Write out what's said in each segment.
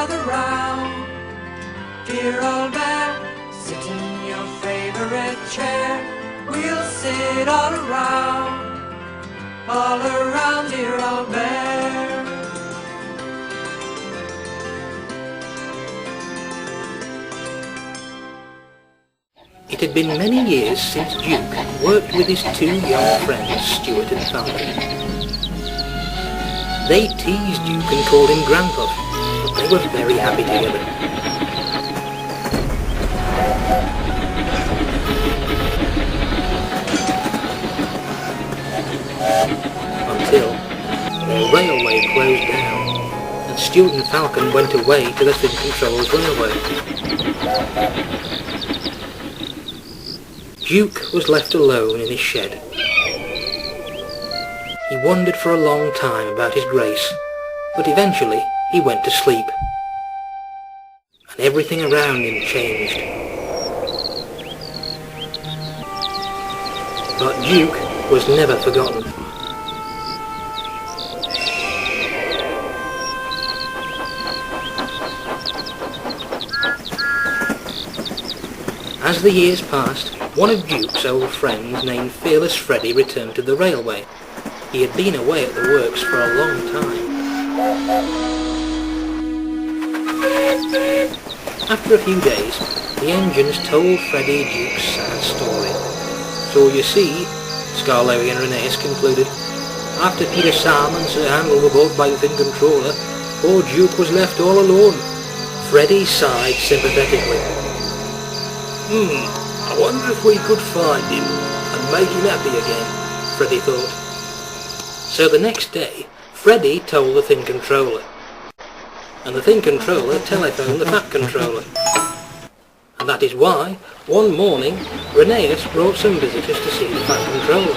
gather round. Dear old bear, sit in your favorite chair. We'll sit all around, dear old bear. It had been many years since Duke worked with his two young friends, Stuart and Falcon. They teased Duke and called him Grandpa, but they were very happy together. Until the railway closed down, and Stuart and Falcon went away to the Thin Controller's railway. Duke was left alone in his shed. He wondered for a long time about his grace, but eventually he went to sleep, and everything around him changed. But Duke was never forgotten. As the years passed, one of Duke's old friends named Fearless Freddy returned to the railway. He had been away at the works for a long time. After a few days, the engines told Freddy Duke's sad story. So you see, Scarlowy and Rheneas concluded, after Peter Sam and Sir Handel were both by the Thin Controller, poor Duke was left all alone. Freddy sighed sympathetically. I wonder if we could find him and make him happy again, Freddy thought. So the next day, Freddy told the Thin Controller, and the Thin Controller telephoned the Fat Controller. And that is why, one morning, Rheneas brought some visitors to see the Fat Controller.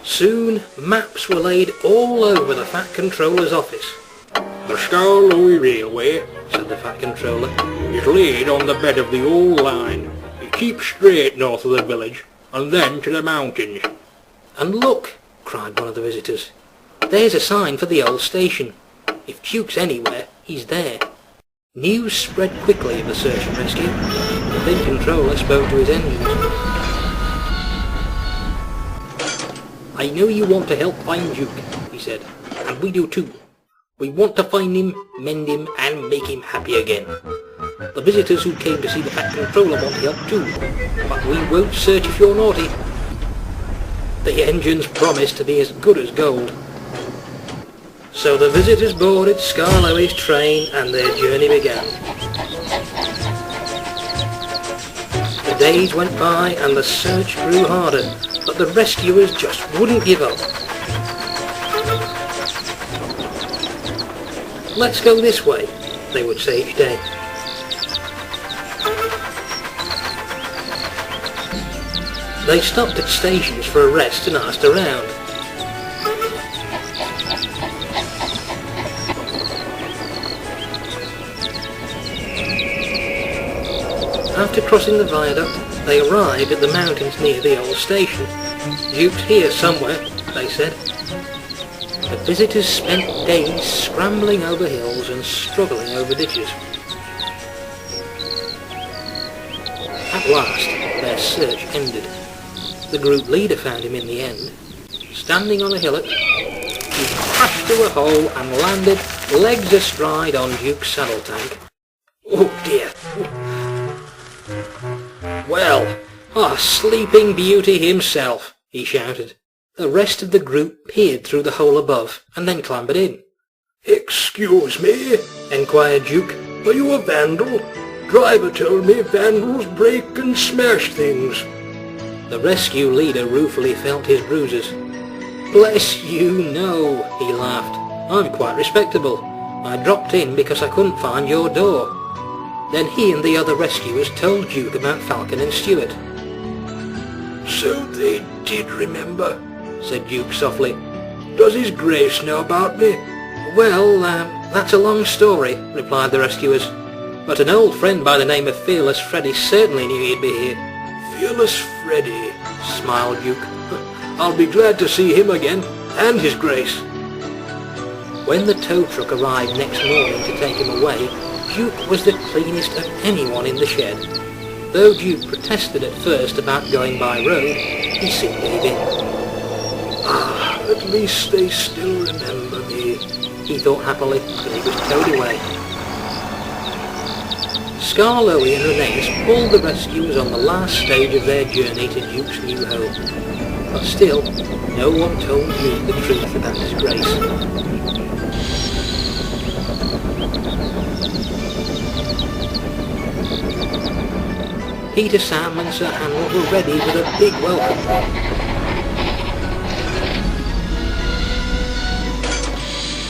Soon, maps were laid all over the Fat Controller's office. The Scarlowy Railway, said the Fat Controller, is laid on the bed of the old line. It keeps straight north of the village, and then to the mountains. And look, cried one of the visitors, there's a sign for the old station. If Duke's anywhere, he's there. News spread quickly of the search and rescue. The Thin Controller spoke to his engines. I know you want to help find Duke, he said, and we do too. We want to find him, mend him, and make him happy again. The visitors who came to see the Fat Controller want help too, but we won't search if you're naughty. The engines promised to be as good as gold. So the visitors boarded Scarlowy's train and their journey began. The days went by and the search grew harder, but the rescuers just wouldn't give up. Let's go this way, they would say each day. They stopped at stations for a rest and asked around. After crossing the viaduct, they arrived at the mountains near the old station. Duke's here somewhere, they said. The visitors spent days scrambling over hills and struggling over ditches. At last, their search ended. The group leader found him in the end. Standing on a hillock, he crashed through a hole and landed, legs astride, on Duke's saddle tank. Oh dear! Well, Sleeping Beauty himself, he shouted. The rest of the group peered through the hole above, and then clambered in. Excuse me, enquired Duke. Are you a vandal? Driver told me vandals break and smash things. The rescue leader ruefully felt his bruises. Bless you, no, he laughed. I'm quite respectable. I dropped in because I couldn't find your door. Then he and the other rescuers told Duke about Falcon and Stuart. So they did remember, said Duke softly. Does his grace know about me? Well, that's a long story, replied the rescuers. But an old friend by the name of Fearless Freddy certainly knew he'd be here. Fearless Freddy, smiled Duke. I'll be glad to see him again, and his grace. When the tow truck arrived next morning to take him away, Duke was the cleanest of anyone in the shed. Though Duke protested at first about going by road, he soon gave in. Ah, at least they still remember me, he thought happily, as he was towed away. Scar, Loey and Renes pulled the rescuers on the last stage of their journey to Duke's new home. But still, no one told Duke the truth about his grace. Peter, Sam and Sir Handel were ready with a big welcome.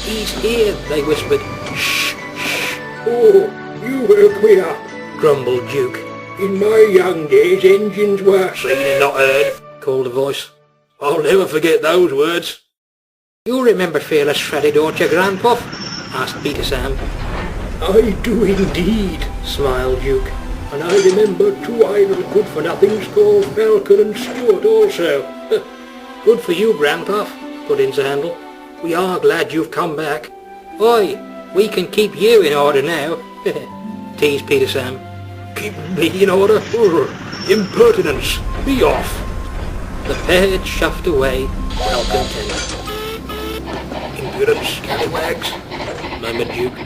"He's here," they whispered. "Shh, shh. Oh, you woke me up," grumbled Duke. "In my young days engines were..." "Seen and not heard," called a voice. "I'll never forget those words." "You remember Fearless Freddy, don't you, Grandpuff?" asked Peter Sam. "I do indeed," smiled Duke. "And I remember two idle good-for-nothings called Falcon and Stuart also." "Good for you, Grandpuff," put in Sir Handel. "We are glad you've come back." "Oi, we can keep you in order now," teased Peter Sam. "Keep me in order? Impertinence! Be off!" The pair had shuffled away, well content. "Impudent scallywags," murmured Duke.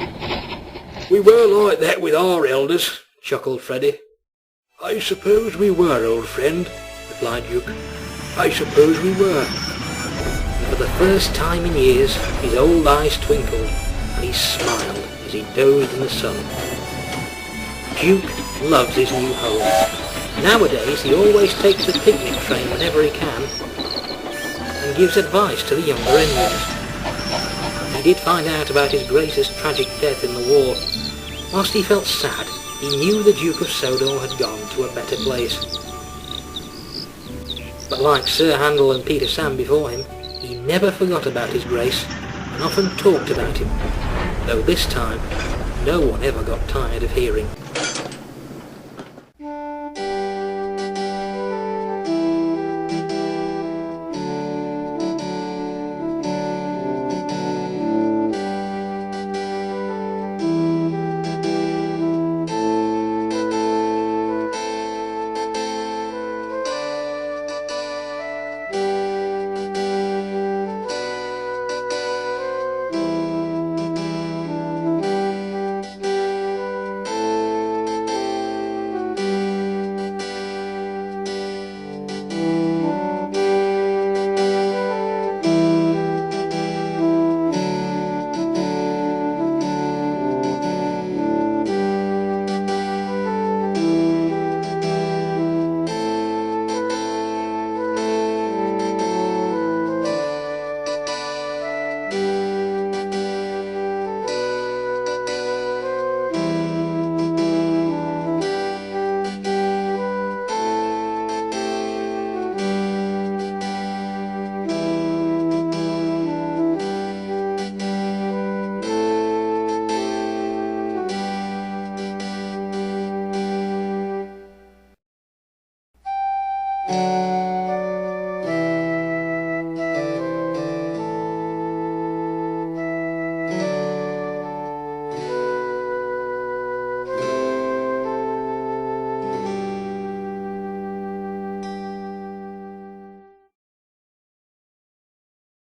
"We were like that with our elders," chuckled Freddy. "I suppose we were, old friend," replied Duke. "I suppose we were." And for the first time in years, his old eyes twinkled, and he smiled as he dozed in the sun. Duke loves his new home. Nowadays, he always takes the picnic train whenever he can, and gives advice to the younger Indians. He did find out about his Grace's tragic death in the war. Whilst he felt sad, he knew the Duke of Sodor had gone to a better place. But like Sir Handel and Peter Sam before him, he never forgot about his Grace, and often talked about him, though this time no one ever got tired of hearing.